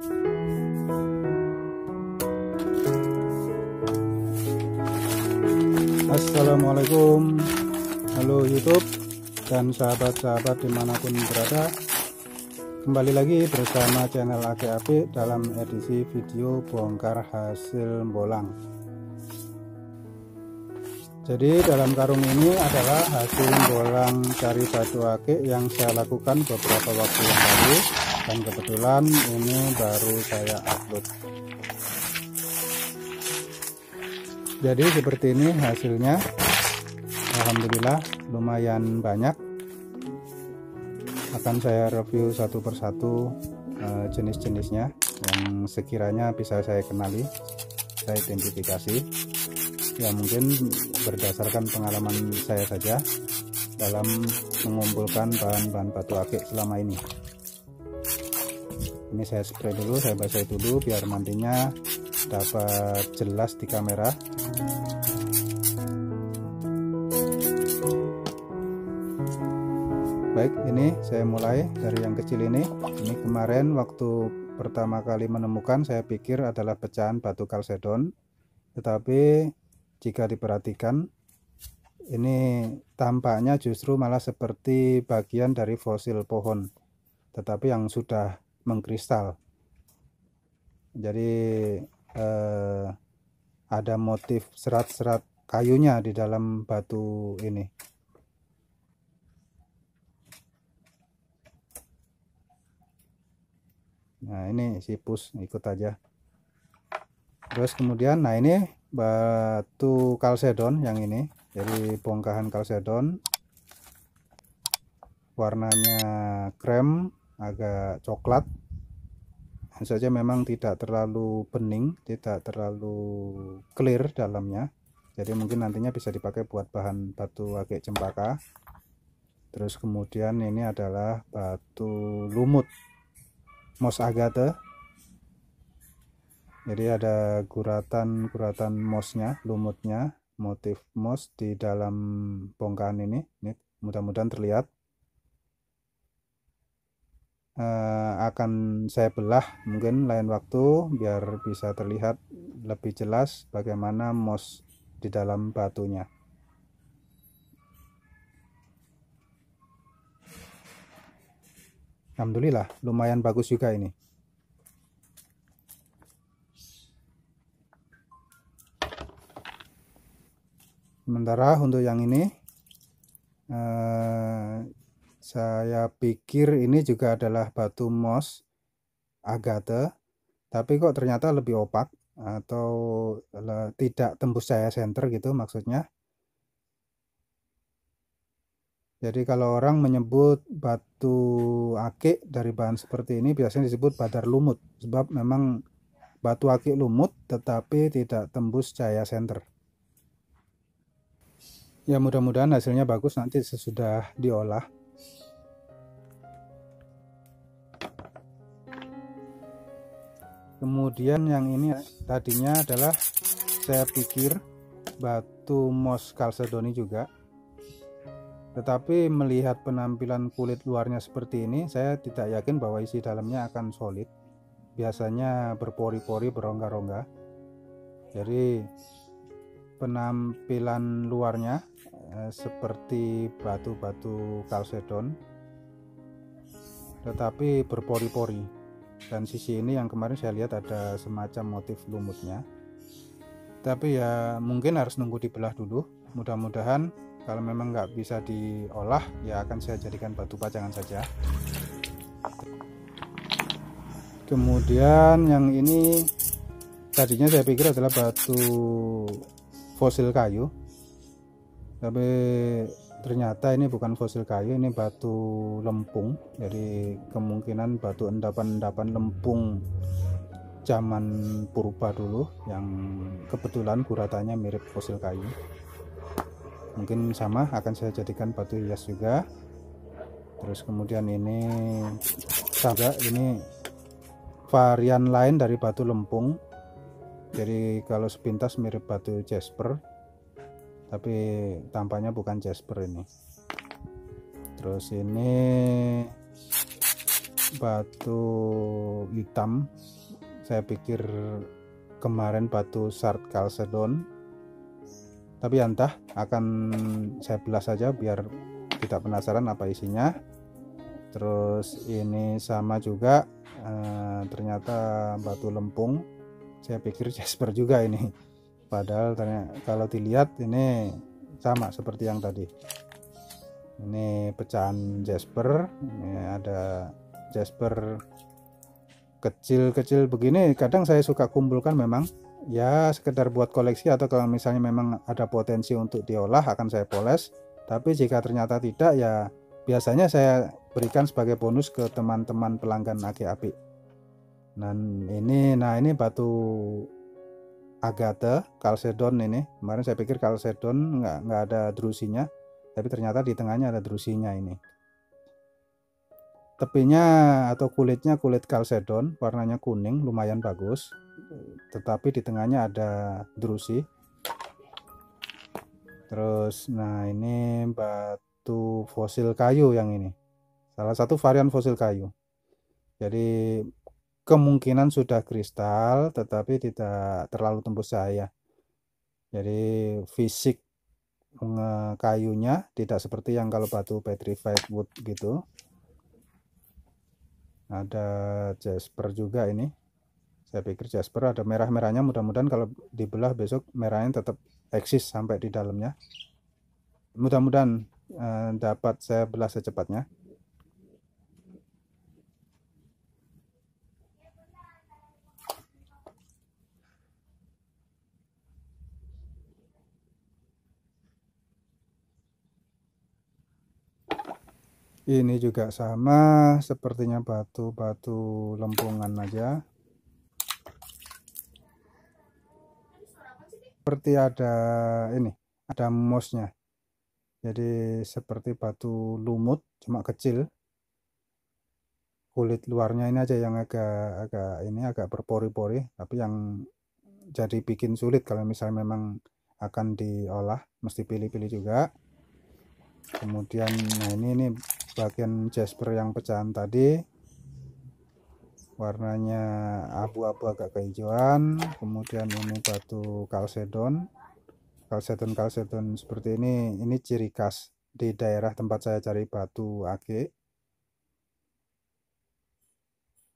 Assalamualaikum, halo YouTube dan sahabat-sahabat dimanapun berada. Kembali lagi bersama channel Ake dalam edisi video bongkar hasil bolang. Jadi dalam karung ini adalah hasil bolang cari batu ake yang saya lakukan beberapa waktu yang lalu, dan kebetulan ini baru saya upload. Jadi seperti ini hasilnya. Alhamdulillah lumayan banyak. Akan saya review satu persatu jenis-jenisnya yang sekiranya bisa saya kenali, saya identifikasi. Ya mungkin berdasarkan pengalaman saya saja dalam mengumpulkan bahan-bahan batu akik selama ini. Ini saya spray dulu, saya basahi dulu biar nantinya dapat jelas di kamera. Baik, ini saya mulai dari yang kecil ini. Ini kemarin waktu pertama kali menemukan saya pikir adalah pecahan batu kalsedon, tetapi jika diperhatikan ini tampaknya justru malah seperti bagian dari fosil pohon, tetapi yang sudah mengkristal. Jadi ada motif serat-serat kayunya di dalam batu ini. Nah ini sipus, ikut aja. Terus kemudian, nah ini batu kalsedon yang ini, jadi bongkahan kalsedon, warnanya krem agak coklat saja, memang tidak terlalu bening, tidak terlalu clear dalamnya, jadi mungkin nantinya bisa dipakai buat bahan batu akik cempaka. Terus kemudian ini adalah batu lumut moss agate, jadi ada guratan mossnya, lumutnya, motif moss di dalam bongkahan ini mudah-mudahan terlihat. Akan saya belah mungkin lain waktu biar bisa terlihat lebih jelas bagaimana moss di dalam batunya. Alhamdulillah lumayan bagus juga ini. Sementara untuk yang ini saya pikir ini juga adalah batu moss agate, tapi kok ternyata lebih opak atau tidak tembus cahaya senter gitu maksudnya. Jadi kalau orang menyebut batu akik dari bahan seperti ini biasanya disebut badar lumut, sebab memang batu akik lumut tetapi tidak tembus cahaya senter. Ya mudah-mudahan hasilnya bagus nanti sesudah diolah. Kemudian yang ini tadinya adalah saya pikir batu moss kalsedoni juga, tetapi melihat penampilan kulit luarnya seperti ini, saya tidak yakin bahwa isi dalamnya akan solid. Biasanya berpori-pori, berongga-rongga. Jadi penampilan luarnya seperti batu-batu kalsedon, tetapi berpori-pori. Dan sisi ini yang kemarin saya lihat ada semacam motif lumutnya, tapi ya mungkin harus nunggu dibelah dulu. Mudah-mudahan kalau memang nggak bisa diolah ya akan saya jadikan batu pacangan saja. Kemudian yang ini tadinya saya pikir adalah batu fosil kayu, tapi ternyata ini bukan fosil kayu, ini batu lempung. Jadi kemungkinan batu endapan-endapan lempung zaman purba dulu yang kebetulan guratannya mirip fosil kayu. Mungkin sama, akan saya jadikan batu hias juga. Terus kemudian ini juga, ini varian lain dari batu lempung. Jadi kalau sepintas mirip batu jasper, tapi tampaknya bukan jasper ini. Terus ini batu hitam. Saya pikir kemarin batu Shard Chalcedon, tapi entah, akan saya belah saja biar tidak penasaran apa isinya. Terus ini sama juga, ternyata batu lempung. Saya pikir jasper juga ini, padahal ternyata kalau dilihat ini sama seperti yang tadi. Ini pecahan jasper, ini ada jasper kecil-kecil begini. Kadang saya suka kumpulkan, memang ya sekedar buat koleksi, atau kalau misalnya memang ada potensi untuk diolah akan saya poles. Tapi jika ternyata tidak, ya biasanya saya berikan sebagai bonus ke teman-teman pelanggan Age Apik. Dan ini batu Agate Chalcedon. Ini kemarin saya pikir Chalcedon nggak ada drusinya, tapi ternyata di tengahnya ada drusinya. Ini tepinya atau kulitnya kulit Chalcedon, warnanya kuning, lumayan bagus, tetapi di tengahnya ada drusi. Terus nah ini batu fosil kayu, yang ini salah satu varian fosil kayu, jadi kemungkinan sudah kristal tetapi tidak terlalu tembus cahaya. Jadi fisik kayunya tidak seperti yang kalau batu petrified wood gitu. Ada jasper juga ini. Saya pikir jasper ada merah-merahnya, mudah-mudahan kalau dibelah besok merahnya tetap eksis sampai di dalamnya. Mudah-mudahan dapat saya belah secepatnya. Ini juga sama, sepertinya batu-batu lempungan aja. Seperti ada ini, ada mosnya. Jadi seperti batu lumut, cuma kecil. Kulit luarnya ini aja yang agak berpori-pori, tapi yang jadi bikin sulit kalau misalnya memang akan diolah, mesti pilih-pilih juga. Kemudian nah ini bagian jasper yang pecahan tadi, warnanya abu-abu agak kehijauan. Kemudian ini batu Chalcedon seperti ini ciri khas di daerah tempat saya cari batu age.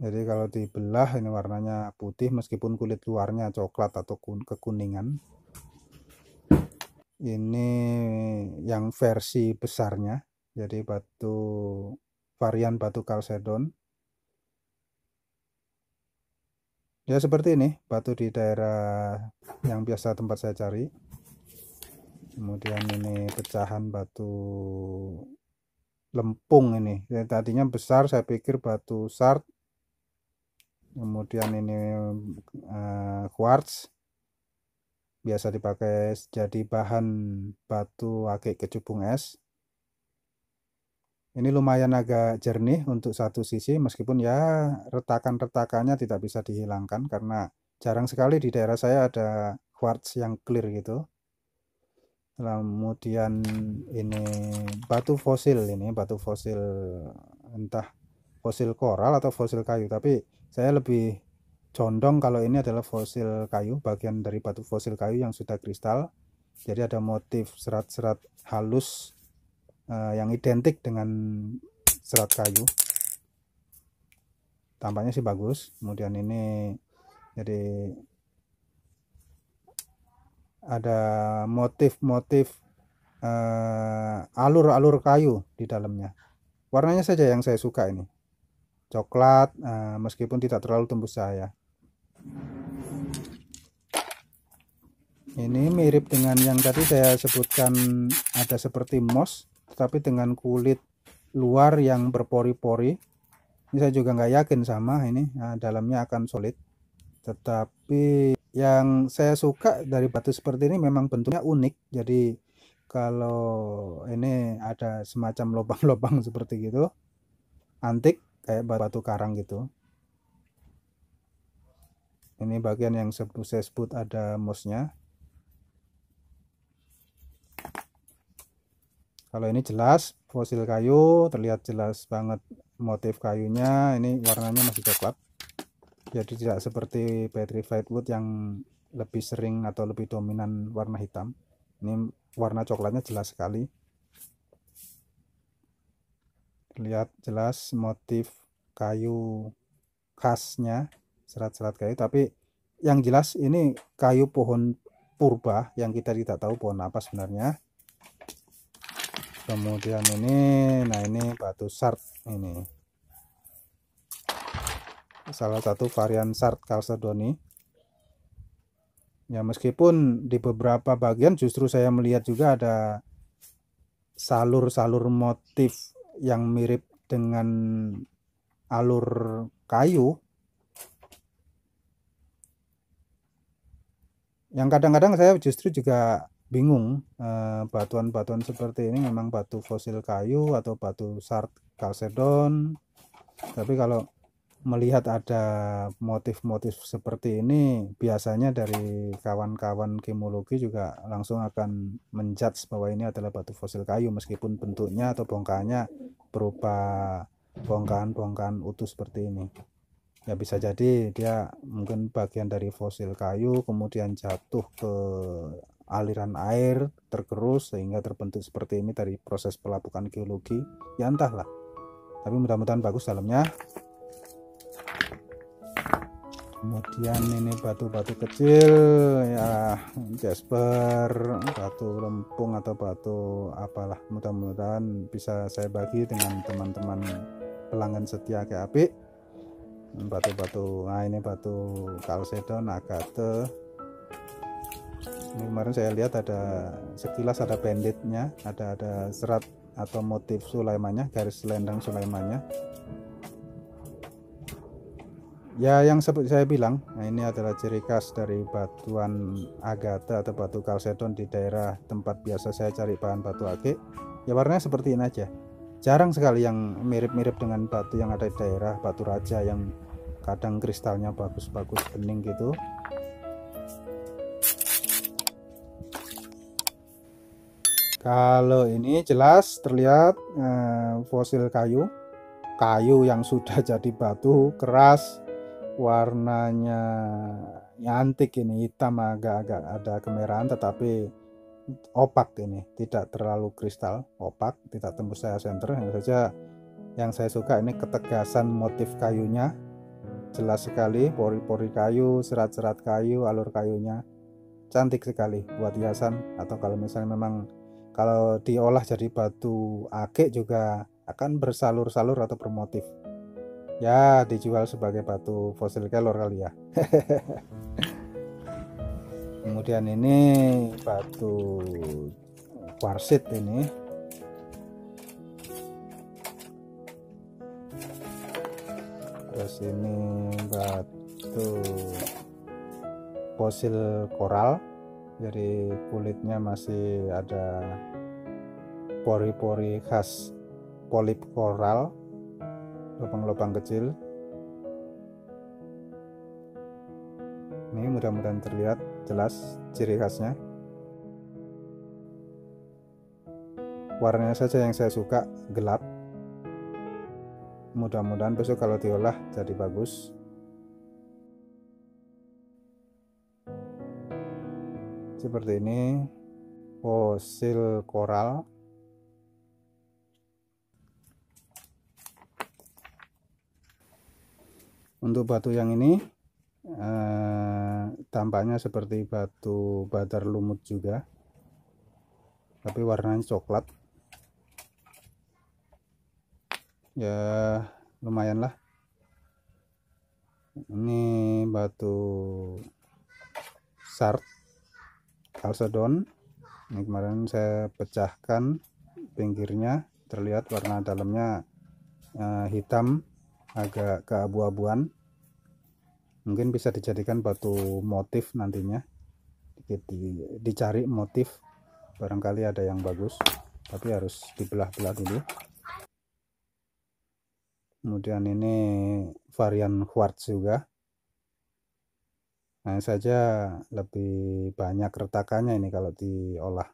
Jadi kalau dibelah ini warnanya putih meskipun kulit luarnya coklat atau kekuningan. Ini yang versi besarnya, jadi varian batu Chalcedon. Ya seperti ini batu di daerah yang biasa tempat saya cari. Kemudian ini pecahan batu lempung ini. Ya, tadinya besar, saya pikir batu Shard. Kemudian ini quartz, biasa dipakai jadi bahan batu age kecubung es. Ini lumayan agak jernih untuk satu sisi, meskipun ya retakan-retakannya tidak bisa dihilangkan karena jarang sekali di daerah saya ada quartz yang clear gitu. Kemudian ini batu fosil, entah fosil koral atau fosil kayu, tapi saya lebih condong kalau ini adalah fosil kayu, bagian dari batu fosil kayu yang sudah kristal. Jadi ada motif serat-serat halus yang identik dengan serat kayu, tampaknya sih bagus. Kemudian ini jadi ada motif-motif alur-alur kayu di dalamnya. Warnanya saja yang saya suka, ini coklat, meskipun tidak terlalu tembus cahaya. Ini mirip dengan yang tadi saya sebutkan, ada seperti moss tetapi dengan kulit luar yang berpori-pori. Ini saya juga nggak yakin sama ini, dalamnya akan solid. Tetapi yang saya suka dari batu seperti ini memang bentuknya unik. Jadi kalau ini ada semacam lubang-lubang seperti gitu, antik kayak batu karang gitu. Ini bagian yang saya sebut ada mossnya. Kalau ini jelas fosil kayu, terlihat jelas banget motif kayunya ini warnanya masih coklat, jadi tidak seperti petrified wood yang lebih sering atau lebih dominan warna hitam. Ini warna coklatnya jelas sekali, lihat jelas motif kayu khasnya, serat-serat kayu. Tapi yang jelas ini kayu pohon purba yang kita tidak tahu pohon apa sebenarnya. Kemudian ini, nah ini batu sard, ini salah satu varian sard chalcedony ya, meskipun di beberapa bagian justru saya melihat juga ada salur-salur motif yang mirip dengan alur kayu, yang kadang-kadang saya justru juga bingung, batuan-batuan seperti ini memang batu fosil kayu atau batu sard chalcedon. Tapi kalau melihat ada motif-motif seperti ini, biasanya dari kawan-kawan gemologi juga langsung akan menjudge bahwa ini adalah batu fosil kayu, meskipun bentuknya atau bongkahannya berupa bongkahan-bongkahan utuh seperti ini. Ya bisa jadi dia mungkin bagian dari fosil kayu kemudian jatuh ke aliran air, tergerus sehingga terbentuk seperti ini dari proses pelapukan geologi, ya entahlah. Tapi mudah-mudahan bagus dalamnya. Kemudian ini batu-batu kecil ya, jasper, batu lempung atau batu apalah, mudah-mudahan bisa saya bagi dengan teman-teman pelanggan setia KAP. Batu-batu, nah ini batu chalcedon agate. Ini kemarin saya lihat ada sekilas ada banditnya, ada serat atau motif sulaimannya, garis selendang sulaimannya. Ya yang seperti saya bilang, nah ini adalah ciri khas dari batuan agate atau batu chalcedon di daerah tempat biasa saya cari bahan batu ake. Ya warnanya seperti ini aja. Jarang sekali yang mirip-mirip dengan batu yang ada di daerah batu raja yang kadang kristalnya bagus-bagus bening gitu. Kalau ini jelas terlihat fosil kayu yang sudah jadi batu keras, warnanya antik, ini hitam agak-agak ada kemerahan tetapi opak, ini tidak terlalu kristal, opak, tidak tembus saya senter. Hanya saja yang saya suka ini ketegasan motif kayunya, jelas sekali, pori-pori kayu, serat-serat kayu, alur kayunya cantik sekali buat hiasan, atau kalau misalnya memang kalau diolah jadi batu ake juga akan bersalur-salur atau bermotif. Ya dijual sebagai batu fosil kelor kali ya. Kemudian ini batu kwarsit, ini terus ini batu fosil koral, jadi kulitnya masih ada pori-pori khas polip koral, lubang-lubang kecil. Ini mudah-mudahan terlihat jelas ciri khasnya. Warnanya saja yang saya suka, gelap. Mudah-mudahan besok kalau diolah jadi bagus. Seperti ini fosil koral. Untuk batu yang ini tampaknya seperti batu badar lumut juga, tapi warnanya coklat. Ya lumayan lah. Ini batu sard chalcedon. Ini kemarin saya pecahkan pinggirnya, terlihat warna dalamnya hitam agak keabu-abuan. Mungkin bisa dijadikan batu motif nantinya. Dicari motif, barangkali ada yang bagus, tapi harus dibelah-belah dulu. Kemudian ini varian quartz juga. Nah saja lebih banyak retakannya ini kalau diolah,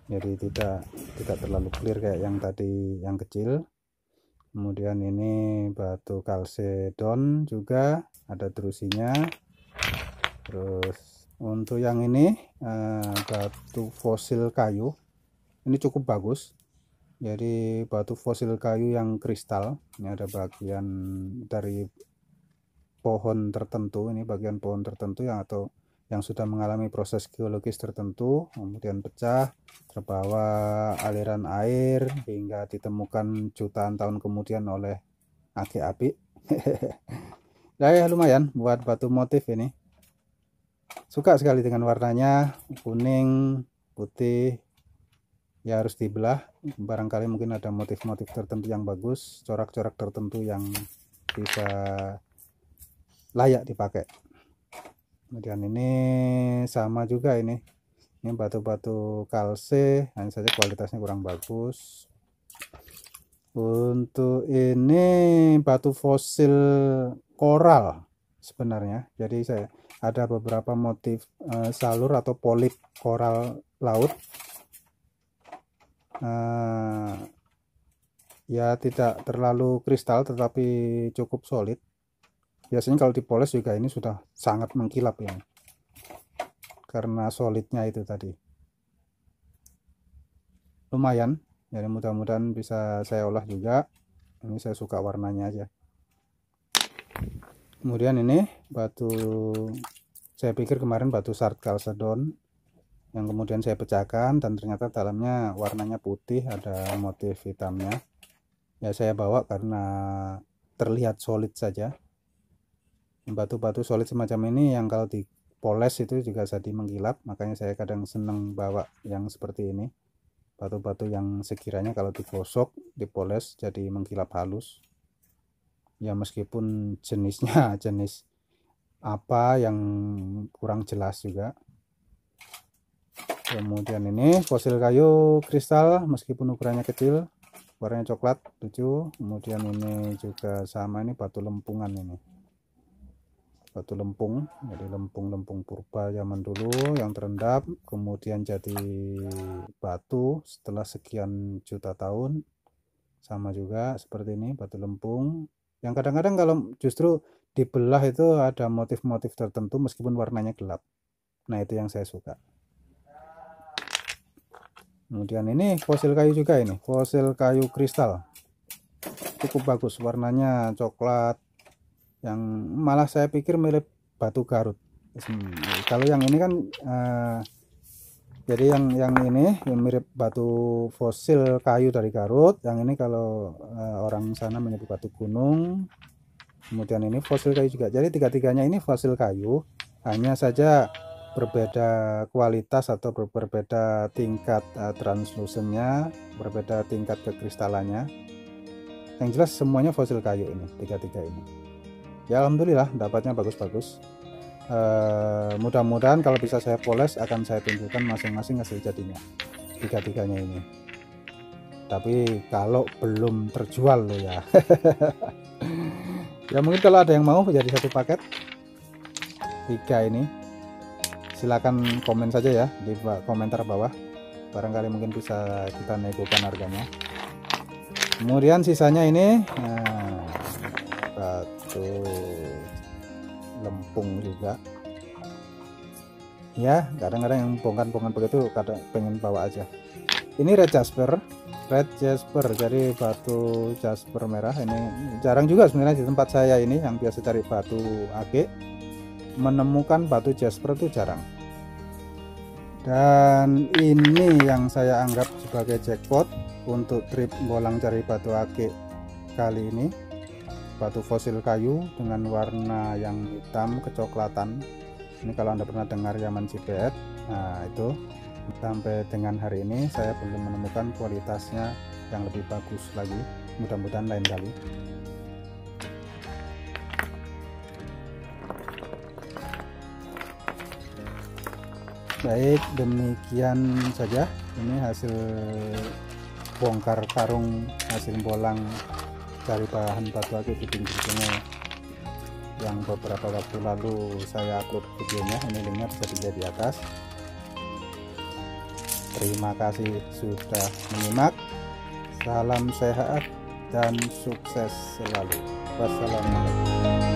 jadi tidak terlalu clear kayak yang tadi yang kecil. Kemudian ini batu kalsedon juga ada terusinya. Terus untuk yang ini batu fosil kayu, ini cukup bagus. Jadi batu fosil kayu yang kristal. Ini ada bagian dari pohon tertentu, ini bagian pohon tertentu yang sudah mengalami proses geologis tertentu, kemudian pecah, terbawa aliran air hingga ditemukan jutaan tahun kemudian oleh Ake Apik. Nah, ya lumayan buat batu motif ini. Suka sekali dengan warnanya, kuning, putih. Ya harus dibelah, barangkali mungkin ada motif-motif tertentu yang bagus, corak-corak tertentu yang bisa layak dipakai. Kemudian ini sama juga, ini batu-batu kalse, hanya saja kualitasnya kurang bagus. Untuk ini batu fosil koral sebenarnya, jadi saya ada beberapa motif salur atau polip koral laut. Ya tidak terlalu kristal tetapi cukup solid. Biasanya kalau dipoles juga ini sudah sangat mengkilap ya, karena solidnya itu tadi. Lumayan, jadi mudah-mudahan bisa saya olah juga. Ini saya suka warnanya aja. Kemudian ini batu, saya pikir kemarin batu sard kalsedon yang kemudian saya pecahkan dan ternyata dalamnya warnanya putih, ada motif hitamnya. Ya saya bawa karena terlihat solid saja. Batu-batu solid semacam ini yang kalau dipoles itu juga jadi mengkilap, makanya saya kadang senang bawa yang seperti ini. Batu-batu yang sekiranya kalau digosok, dipoles jadi mengkilap halus. Ya meskipun jenisnya jenis apa yang kurang jelas juga. Kemudian ini fosil kayu kristal, meskipun ukurannya kecil, warnanya coklat, lucu. Kemudian ini juga sama, ini batu lempungan ini. Batu lempung, jadi lempung-lempung purba zaman dulu yang terendap kemudian jadi batu setelah sekian juta tahun. Sama juga seperti ini batu lempung yang kadang-kadang kalau justru dibelah itu ada motif-motif tertentu meskipun warnanya gelap. Nah itu yang saya suka. Kemudian ini fosil kayu juga, ini fosil kayu kristal, cukup bagus, warnanya coklat, yang malah saya pikir mirip batu Garut. Kalau yang ini kan jadi yang ini yang mirip batu fosil kayu dari Garut, yang ini kalau orang sana menyebut batu gunung. Kemudian ini fosil kayu juga, jadi tiga-tiganya ini fosil kayu, hanya saja berbeda kualitas atau berbeda tingkat translusennya, berbeda tingkat kekristalannya. Yang jelas semuanya fosil kayu ini, tiga-tiga ini. Ya alhamdulillah dapatnya bagus-bagus. Mudah-mudahan kalau bisa saya poles akan saya tunjukkan masing-masing hasil jadinya, tiga-tiganya ini. Tapi kalau belum terjual loh ya. Ya mungkin kalau ada yang mau jadi satu paket tiga ini, silakan komen saja ya di komentar bawah, barangkali mungkin bisa kita negokan harganya. Kemudian sisanya ini batu lempung juga ya, kadang-kadang yang bongkar-bongkar begitu kadang pengen bawa aja. Ini red jasper, jadi batu jasper merah. Ini jarang juga sebenarnya di tempat saya ini, yang biasa cari batu ake, menemukan batu jasper itu jarang. Dan ini yang saya anggap sebagai jackpot untuk trip bolang cari batu ake kali ini. Batu fosil kayu dengan warna yang hitam kecoklatan. Ini kalau Anda pernah dengar Yaman Cibeet, nah itu. Sampai dengan hari ini saya belum menemukan kualitasnya yang lebih bagus lagi. Mudah-mudahan lain kali. Baik, demikian saja ini hasil bongkar karung, hasil bolang cari bahan batu ake di pinggir sungai yang beberapa waktu lalu saya upload videonya. Ini linknya bisa dilihat di atas. Terima kasih sudah menyimak. Salam sehat, dan sukses selalu. Wassalamualaikum.